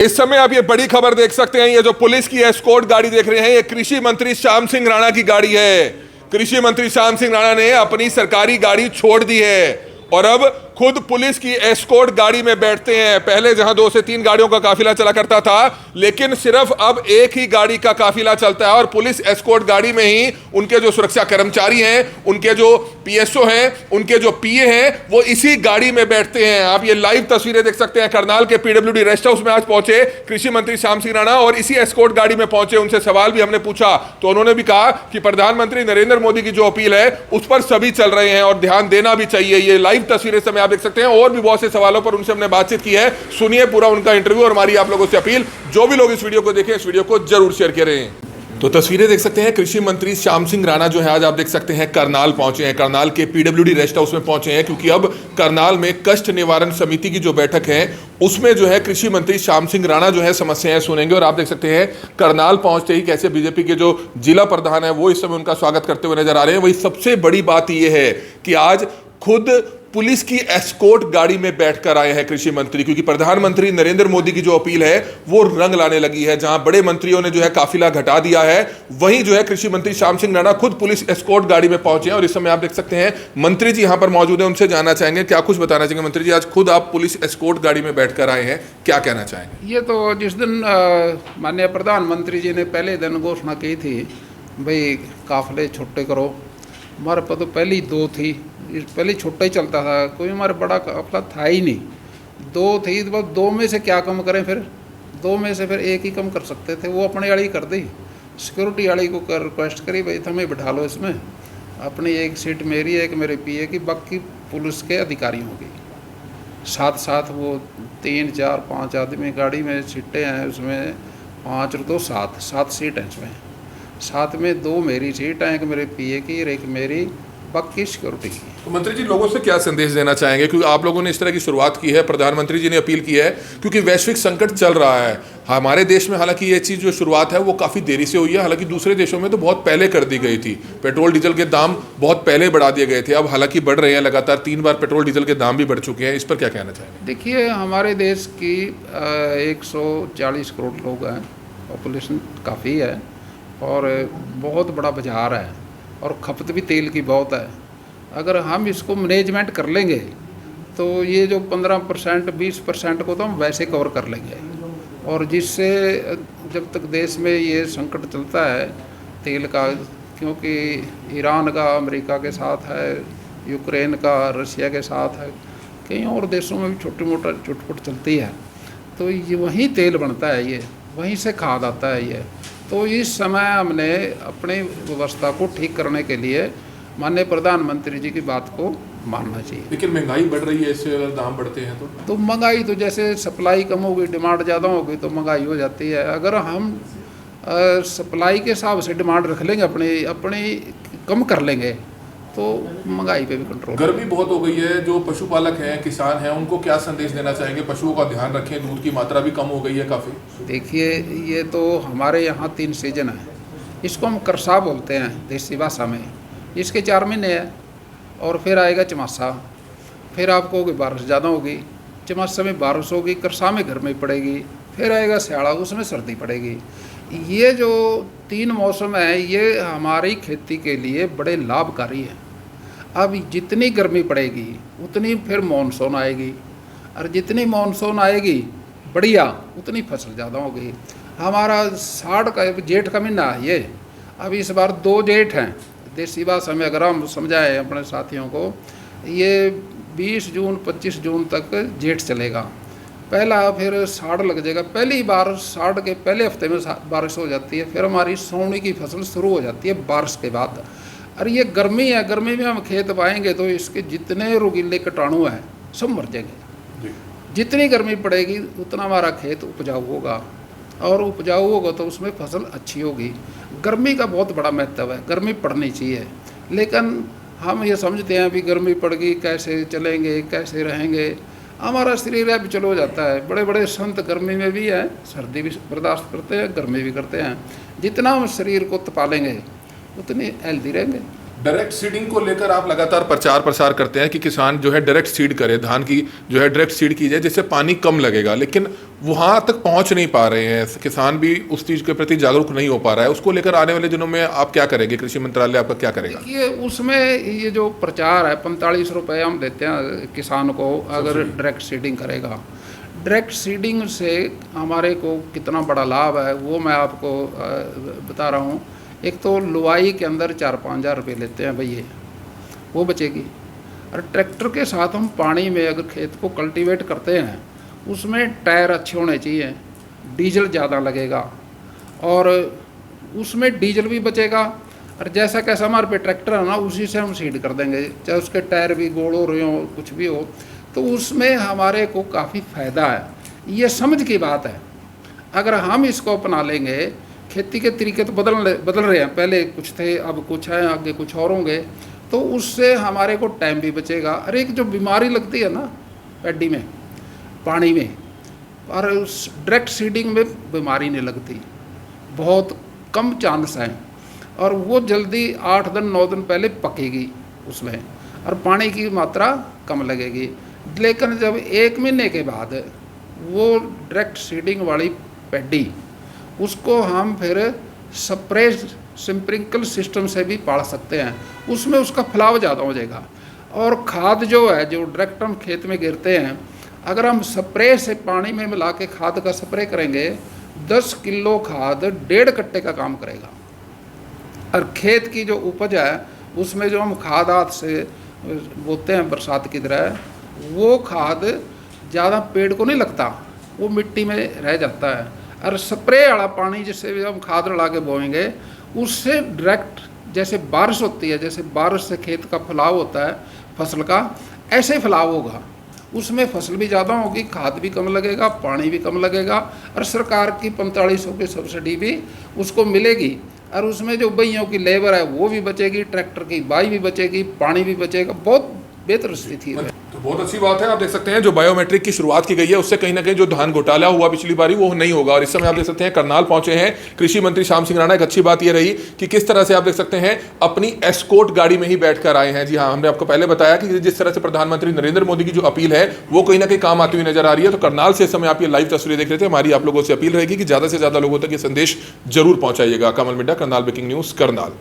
इस समय आप ये बड़ी खबर देख सकते हैं। ये जो पुलिस की एस्कॉर्ट गाड़ी देख रहे हैं, ये कृषि मंत्री श्याम सिंह राणा की गाड़ी है। कृषि मंत्री श्याम सिंह राणा ने अपनी सरकारी गाड़ी छोड़ दी है और अब खुद पुलिस की एस्कॉर्ट गाड़ी में बैठते हैं। पहले जहां 2 से 3 गाड़ियों का काफिला चला करता था, लेकिन सिर्फ अब एक ही गाड़ी का काफिला चलता है और पुलिस एस्कॉर्ट गाड़ी में ही उनके जो सुरक्षा कर्मचारी हैं, उनके जो पीएसओ हैं, उनके जो पीए हैं, वो इसी गाड़ी में बैठते हैं। आप ये लाइव तस्वीरें देख सकते हैं। करनाल के पीडब्ल्यूडी रेस्ट हाउस में आज पहुंचे कृषि मंत्री श्याम सिंह राणा और इसी एस्कॉर्ट गाड़ी में पहुंचे। उनसे सवाल भी हमने पूछा तो उन्होंने भी कहा कि प्रधानमंत्री नरेंद्र मोदी की जो अपील है उस पर सभी चल रहे हैं और ध्यान देना भी चाहिए। ये लाइव तस्वीरें समय आप देख सकते हैं और भी बहुत से सवालों पर उनसे हमने बातचीत की है। सुनिए पूरा उनका इंटरव्यू और हमारी आप लोगों से अपील, जो भी लोग इस वीडियो को देखें, इस वीडियो को जरूर शेयर करें। तो तस्वीरें देख सकते हैं। कृषि मंत्री श्याम सिंह राणा जो है आज आप देख सकते हैं करनाल पहुंचे हैं। करनाल के पीडब्ल्यूडी रेस्ट हाउस में पहुंचे हैं क्योंकि अब करनाल में कष्ट निवारण समिति की जो बैठक है उसमें जो है कृषि मंत्री श्याम सिंह राणा जो है समस्याएं सुनेंगे। और आप देख सकते हैं करनाल पहुंचते ही कैसे बीजेपी के जो जिला प्रधान है वो इस समय उनका स्वागत करते हुए नजर आ रहे हैं। वही सबसे बड़ी बात यह है कि आज खुद पुलिस की एस्कॉर्ट गाड़ी में बैठकर आए हैं कृषि मंत्री, क्योंकि प्रधानमंत्री नरेंद्र मोदी की जो अपील है वो रंग लाने लगी है। जहां बड़े मंत्रियों ने जो है काफिला घटा दिया है, वहीं जो है कृषि मंत्री श्याम सिंह राणा खुद पुलिस एस्कॉर्ट गाड़ी में पहुंचे हैं। और इस समय आप देख सकते हैं मंत्री जी यहां पर मौजूद है, उनसे जानना चाहेंगे क्या कुछ बताना चाहेंगे। मंत्री जी, आज खुद आप पुलिस एस्कॉर्ट गाड़ी में बैठकर आए हैं, क्या कहना चाहेंगे? ये तो जिस दिन माननीय प्रधानमंत्री जी ने पहले दिन घोषणा की थी भाई काफिले छोटे करो, हमारे पास तो पहली 2 थी, पहले छोटा ही चलता था, कोई हमारे बड़ा काफिला था ही नहीं। 2 थी तो बस 2 में से क्या कम करें, फिर 2 में से फिर एक ही कम कर सकते थे, वो अपने वाली कर दी। सिक्योरिटी वाली को रिक्वेस्ट करी भाई हमें बिठा लो इसमें, अपनी एक सीट मेरी एक मेरे पीए की, बाकी पुलिस के अधिकारियों की। साथ साथ वो 3 4 5 आदमी गाड़ी में सीटें हैं, उसमें 5 और 2 7 सीट हैं इसमें। साथ में 2 मेरी सीट हैं, एक मेरे पीए की और एक मेरी, बाकी सिक्योरिटी की। तो मंत्री जी, लोगों से क्या संदेश देना चाहेंगे, क्योंकि आप लोगों ने इस तरह की शुरुआत की है, प्रधानमंत्री जी ने अपील की है, क्योंकि वैश्विक संकट चल रहा है हमारे देश में। हालांकि ये चीज़ जो शुरुआत है वो काफ़ी देरी से हुई है, हालांकि दूसरे देशों में तो बहुत पहले कर दी गई थी। पेट्रोल डीजल के दाम बहुत पहले बढ़ा दिए गए थे, अब हालांकि बढ़ रहे हैं लगातार। 3 बार पेट्रोल डीजल के दाम भी बढ़ चुके हैं, इस पर क्या कहना चाहेंगे? देखिए, हमारे देश की 140 करोड़ लोग हैं, पॉपुलेशन काफ़ी है और बहुत बड़ा बाजार है और खपत भी तेल की बहुत है। अगर हम इसको मैनेजमेंट कर लेंगे तो ये जो 15% 20% को तो हम वैसे कवर कर लेंगे। और जिससे जब तक देश में ये संकट चलता है तेल का, क्योंकि ईरान का अमेरिका के साथ है, यूक्रेन का रशिया के साथ है, कई और देशों में भी छोटी मोटा चुटपुट चलती है, तो ये वहीं तेल बनता है, ये वहीं से खाद आता है ये। तो इस समय हमने अपनी व्यवस्था को ठीक करने के लिए माननीय प्रधानमंत्री जी की बात को मानना चाहिए। लेकिन महंगाई बढ़ रही है, इससे अगर दाम बढ़ते हैं तो महंगाई तो जैसे सप्लाई कम होगी, डिमांड ज़्यादा होगी तो महंगाई हो जाती है। अगर हम सप्लाई के हिसाब से डिमांड रख लेंगे, अपनी कम कर लेंगे, तो महंगाई पे भी कंट्रोल। गर्मी बहुत हो गई है, जो पशुपालक हैं, किसान हैं, उनको क्या संदेश देना चाहेंगे? पशुओं का ध्यान रखें, दूध की मात्रा भी कम हो गई है काफ़ी। देखिए, ये तो हमारे यहाँ 3 सीजन है, इसको हम करसा बोलते हैं देसी भाषा में। इसके 4 महीने हैं और फिर आएगा चमासा, फिर आपको होगी बारिश ज़्यादा होगी, चमासा में बारिश होगी, करसा में गर्मी पड़ेगी, फिर आएगा स्याड़ा, उसमें सर्दी पड़ेगी। ये जो 3 मौसम है ये हमारी खेती के लिए बड़े लाभकारी हैं। अब जितनी गर्मी पड़ेगी उतनी फिर मानसून आएगी, और जितनी मानसून आएगी बढ़िया उतनी फसल ज़्यादा होगी। हमारा 60 का जेठ का महीना है ये, अब इस बार 2 जेठ हैं। देसी भाषा में अगर हम समझाएं अपने साथियों को, ये 20 जून 25 जून तक जेठ चलेगा पहला, फिर साड़ लग जाएगा। पहली बार साड़ के पहले हफ्ते में बारिश हो जाती है, फिर हमारी सोनी की फसल शुरू हो जाती है बारिश के बाद। और ये गर्मी है, गर्मी में हम खेत पाएंगे तो इसके जितने रोगीले कीटाणु हैं सब मर जाएंगे। जितनी गर्मी पड़ेगी उतना हमारा खेत उपजाऊ होगा, और उपजाऊ होगा तो उसमें फसल अच्छी होगी। गर्मी का बहुत बड़ा महत्व है, गर्मी पड़नी चाहिए, लेकिन हम ये समझते हैं भी गर्मी पड़ गई कैसे चलेंगे, कैसे रहेंगे। हमारा शरीर अब चलो जाता है। बड़े बड़े संत गर्मी में भी हैं, सर्दी भी बर्दाश्त करते हैं, गर्मी भी करते हैं। जितना हम शरीर को तपा लेंगे उतने हेल्दी रहेंगे। डायरेक्ट सीडिंग को लेकर आप लगातार प्रचार प्रसार करते हैं कि किसान जो है डायरेक्ट सीड करे, धान की जो है डायरेक्ट सीड की जाए जिससे पानी कम लगेगा, लेकिन वहां तक पहुंच नहीं पा रहे हैं, किसान भी उस चीज के प्रति जागरूक नहीं हो पा रहा है। उसको लेकर आने वाले दिनों में आप क्या करेंगे, कृषि मंत्रालय आपका क्या करेगा? ये उसमें ये जो प्रचार है 45 रुपये हम देते हैं किसान को अगर डायरेक्ट सीडिंग करेगा। डायरेक्ट सीडिंग से हमारे को कितना बड़ा लाभ है वो मैं आपको बता रहा हूँ। एक तो लुवाई के अंदर 4-5 हज़ार रुपये लेते हैं भैया, वो बचेगी। और ट्रैक्टर के साथ हम पानी में अगर खेत को कल्टीवेट करते हैं उसमें टायर अच्छे होने चाहिए, डीजल ज़्यादा लगेगा और उसमें डीजल भी बचेगा। और जैसा कैसा हमारे पे ट्रैक्टर है ना उसी से हम सीड कर देंगे, चाहे उसके टायर भी गोल हो रहे हो कुछ भी हो, तो उसमें हमारे को काफ़ी फ़ायदा है। ये समझ की बात है, अगर हम इसको अपना लेंगे। खेती के तरीके तो बदल रहे हैं, पहले कुछ थे अब कुछ हैं, आगे कुछ और होंगे, तो उससे हमारे को टाइम भी बचेगा। अरे एक जो बीमारी लगती है ना पैडी में, पानी में, और उस डायरेक्ट सीडिंग में बीमारी नहीं लगती, बहुत कम चांस हैं और वो जल्दी 8 दिन 9 दिन पहले पकेगी उसमें और पानी की मात्रा कम लगेगी। लेकिन जब 1 महीने के बाद वो डायरेक्ट सीडिंग वाली पैडी उसको हम फिर स्प्रे स्प्रिंकल सिस्टम से भी पाल सकते हैं, उसमें उसका फैलाव ज़्यादा हो जाएगा। और खाद जो है जो डायरेक्ट हम खेत में गिरते हैं, अगर हम स्प्रे से पानी में मिला के खाद का स्प्रे करेंगे 10 किलो खाद 1.5 कट्टे का काम करेगा। और खेत की जो उपज है उसमें जो हम खाद हाथ से बोते हैं बरसात की तरह, वो खाद ज़्यादा पेड़ को नहीं लगता, वो मिट्टी में रह जाता है। और स्प्रे वाला पानी जिससे भी हम खाद लगा के बोएंगे उससे डायरेक्ट जैसे बारिश होती है, जैसे बारिश से खेत का फैलाव होता है फसल का, ऐसे फैलाव होगा, उसमें फसल भी ज़्यादा होगी, खाद भी कम लगेगा, पानी भी कम लगेगा और सरकार की 4500 की सब्सिडी भी उसको मिलेगी। और उसमें जो बइयों की लेबर है वो भी बचेगी, ट्रैक्टर की बाई भी बचेगी, पानी भी बचेगा, बहुत बेहतर स्थिति है। तो बहुत अच्छी बात है। आप देख सकते हैं जो बायोमेट्रिक की शुरुआत की गई है उससे कहीं ना कहीं जो धान घोटाला हुआ पिछली बारी वो नहीं होगा। और इस समय आप देख सकते हैं करनाल पहुंचे हैं कृषि मंत्री श्याम सिंह राणा। एक अच्छी बात ये रही कि किस तरह से आप देख सकते हैं अपनी एस्कॉर्ट गाड़ी में ही बैठकर आए हैं। जी हाँ, हमने आपको पहले बताया कि जिस तरह से प्रधानमंत्री नरेंद्र मोदी की जो अपील है वो कहीं ना कहीं काम आती हुई नजर आ रही है। तो करनाल से इस समय आप ये लाइव तस्वीरें देख रहे थे। हमारी आप लोगों से अपील रहेगी कि ज्यादा से ज्यादा लोगों तक ये संदेश जरूर पहुंचाइएगा। कमल मिड्डा, करनाल ब्रेकिंग न्यूज, करनाल।